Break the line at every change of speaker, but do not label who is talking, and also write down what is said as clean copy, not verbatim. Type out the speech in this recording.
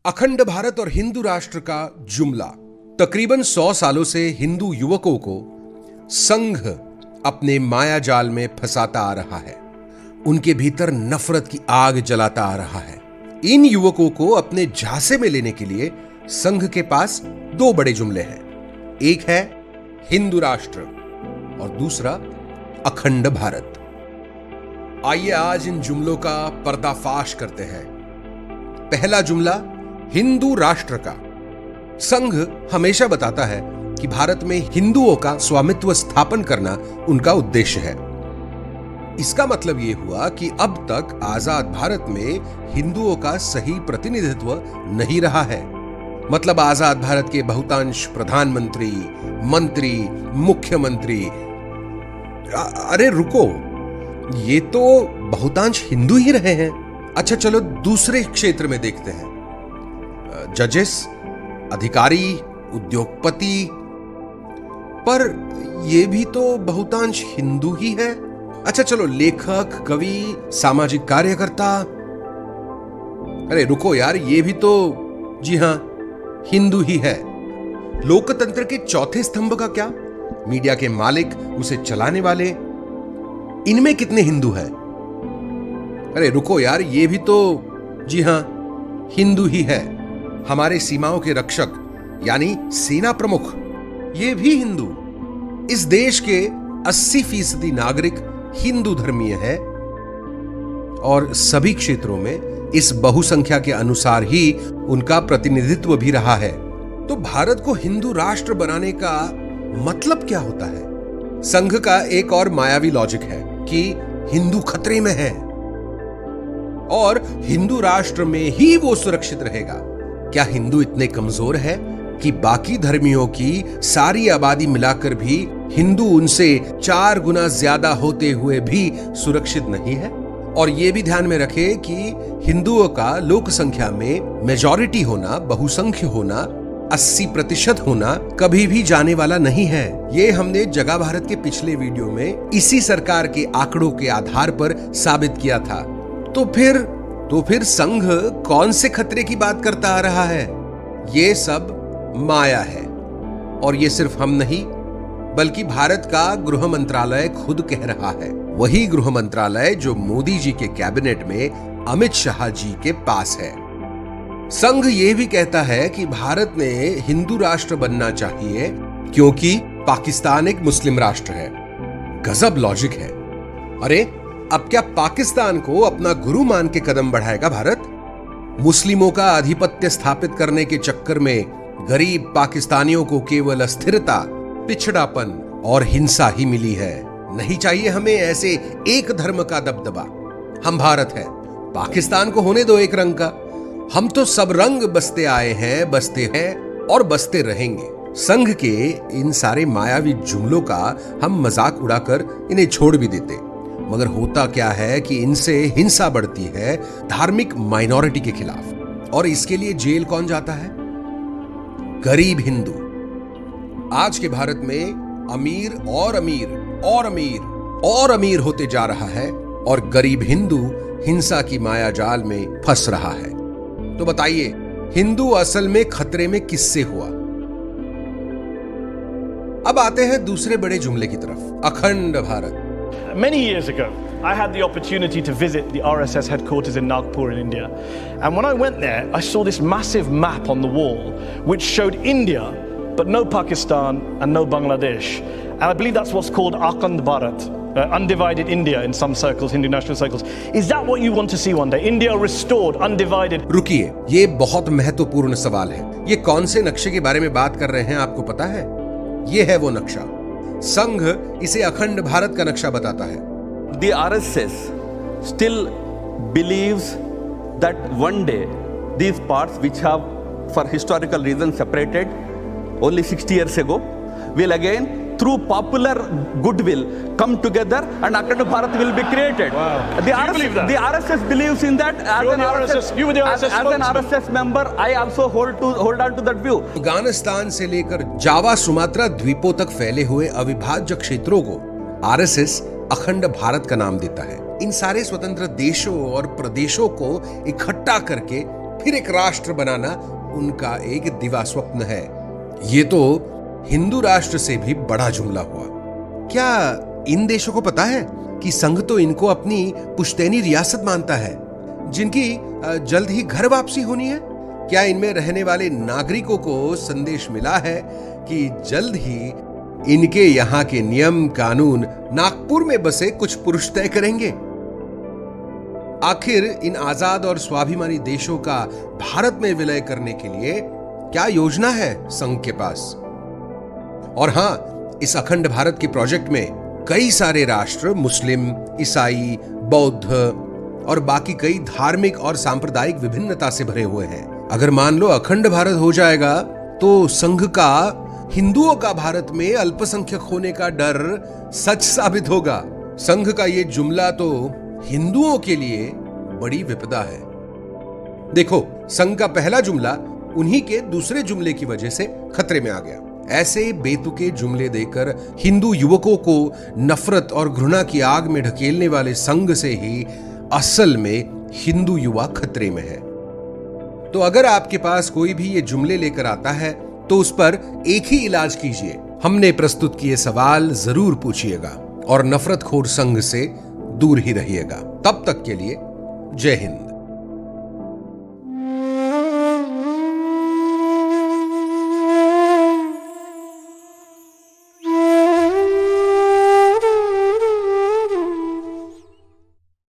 अखंड भारत और हिंदू राष्ट्र का जुमला। तकरीबन 100 सालों से हिंदू युवकों को संघ अपने माया जाल में फंसाता आ रहा है, उनके भीतर नफरत की आग जलाता आ रहा है। इन युवकों को अपने झांसे में लेने के लिए संघ के पास दो बड़े जुमले हैं। एक है हिंदू राष्ट्र और दूसरा अखंड भारत। आइए आज इन जुमलों का पर्दाफाश करते हैं। पहला जुमला हिंदू राष्ट्र का। संघ हमेशा बताता है कि भारत में हिंदुओं का स्वामित्व स्थापन करना उनका उद्देश्य है। इसका मतलब यह हुआ कि अब तक आजाद भारत में हिंदुओं का सही प्रतिनिधित्व नहीं रहा है। मतलब आजाद भारत के बहुतांश प्रधानमंत्री, मंत्री, मुख्यमंत्री, अरे रुको, ये तो बहुतांश हिंदू ही रहे हैं। अच्छा चलो दूसरे क्षेत्र में देखते हैं। जजेस, अधिकारी, उद्योगपति, पर ये भी तो बहुतांश हिंदू ही है। अच्छा चलो लेखक, कवि, सामाजिक कार्यकर्ता, अरे रुको यार, ये भी तो जी हां हिंदू ही है। लोकतंत्र के चौथे स्तंभ का क्या? मीडिया के मालिक, उसे चलाने वाले, इनमें कितने हिंदू हैं? अरे रुको यार, ये भी तो जी हां हिंदू ही है। हमारे सीमाओं के रक्षक यानी सेना प्रमुख, ये भी हिंदू। इस देश के 80% नागरिक हिंदू धर्मीय है और सभी क्षेत्रों में इस बहुसंख्या के अनुसार ही उनका प्रतिनिधित्व भी रहा है। तो भारत को हिंदू राष्ट्र बनाने का मतलब क्या होता है? संघ का एक और मायावी लॉजिक है कि हिंदू खतरे में है और हिंदू राष्ट्र में ही वो सुरक्षित रहेगा। क्या हिंदू इतने कमजोर है कि बाकी धर्मियों की सारी आबादी मिलाकर भी हिंदू उनसे 4 गुना ज्यादा होते हुए भी सुरक्षित नहीं है? और यह भी ध्यान में रखें कि हिंदुओं का लोक संख्या में मेजॉरिटी होना, बहुसंख्य होना, 80% होना कभी भी जाने वाला नहीं है। ये हमने जगा भारत के पिछले वीडियो में इसी सरकार के आंकड़ों के आधार पर साबित किया था। तो फिर संघ कौन से खतरे की बात करता आ रहा है? ये सब माया है। और ये सिर्फ हम नहीं, बल्कि भारत का गृह मंत्रालय खुद कह रहा है। वही गृह मंत्रालय जो मोदी जी के कैबिनेट में अमित शाह जी के पास है। संघ ये भी कहता है कि भारत ने हिंदू राष्ट्र बनना चाहिए क्योंकि पाकिस्तान एक मुस्लिम राष्ट्र है। गजब लॉजिक है। अरे अब क्या पाकिस्तान को अपना गुरु मान के कदम बढ़ाएगा भारत? मुस्लिमों का आधिपत्य स्थापित करने के चक्कर में गरीब पाकिस्तानियों को केवल अस्थिरता, पिछड़ापन और हिंसा ही मिली है। नहीं चाहिए हमें ऐसे एक धर्म का दबदबा। हम भारत है, पाकिस्तान को होने दो एक रंग का। हम तो सब रंग बसते आए हैं, बसते हैं और बसते रहेंगे। संघ के इन सारे मायावी जुमलों का हम मजाक उड़ाकर इन्हें छोड़ भी देते, मगर होता क्या है कि इनसे हिंसा बढ़ती है धार्मिक माइनॉरिटी के खिलाफ। और इसके लिए जेल कौन जाता है? गरीब हिंदू। आज के भारत में अमीर और अमीर और अमीर और अमीर होते जा रहा है और गरीब हिंदू हिंसा की माया जाल में फंस रहा है। तो बताइए, हिंदू असल में खतरे में किससे हुआ? अब आते हैं दूसरे बड़े जुमले की तरफ, अखंड Bharat.
Many years ago, I had the opportunity to visit the RSS headquarters in Nagpur in India. And when I went there, I saw this massive map on the wall which showed India, but no Pakistan and no Bangladesh. And I believe that's what's called Akhand Bharat, undivided India in some circles, Hindu national circles. Is that what you want to see one day? India restored, undivided?
रुकिए, ये बहुत महत्वपूर्ण सवाल है। ये कौन से नक्शे के बारे में बात कर रहे हैं, आपको पता है? ये है वो नक्शा। संघ इसे अखंड भारत का नक्शा बताता है।
The RSS still believes that one day these parts which have for historical reasons separated only 60 years ago will again through popular goodwill come together and Akhand Bharat will be created.
Wow.
The RSS believes in that. As an RSS member, I also hold on to that view.
Afghanistan से लेकर जावा, Sumatra द्वीपों तक फैले हुए अविभाज्य क्षेत्रों को RSS अखंड भारत का नाम देता है। इन सारे स्वतंत्र देशों और प्रदेशों को इकट्ठा करके फिर एक राष्ट्र बनाना उनका एक दिवा स्वप्न है। ये तो हिंदू राष्ट्र से भी बड़ा जुमला हुआ। क्या इन देशों को पता है कि संघ तो इनको अपनी पुश्तैनी रियासत मानता है, जिनकी जल्द ही घर वापसी होनी है? क्या इनमें रहने वाले नागरिकों को संदेश मिला है कि जल्द ही इनके यहां के नियम कानून नागपुर में बसे कुछ पुरुष तय करेंगे? आखिर इन आजाद और स्वाभिमानी देशों का भारत में विलय करने के लिए क्या योजना है संघ के पास? और हां, इस अखंड भारत के प्रोजेक्ट में कई सारे राष्ट्र मुस्लिम, ईसाई, बौद्ध और बाकी कई धार्मिक और सांप्रदायिक विभिन्नता से भरे हुए हैं। अगर मान लो अखंड भारत हो जाएगा तो संघ का हिंदुओं का भारत में अल्पसंख्यक होने का डर सच साबित होगा। संघ का ये जुमला तो हिंदुओं के लिए बड़ी विपदा है। देखो, संघ का पहला जुमला उन्हीं के दूसरे जुमले की वजह से खतरे में आ गया। ऐसे बेतुके जुमले देकर हिंदू युवकों को नफरत और घृणा की आग में ढकेलने वाले संघ से ही असल में हिंदू युवा खतरे में है। तो अगर आपके पास कोई भी ये जुमले लेकर आता है तो उस पर एक ही इलाज कीजिए, हमने प्रस्तुत किए सवाल जरूर पूछिएगा और नफरतखोर संघ से दूर ही रहिएगा। तब तक के लिए जय हिंद।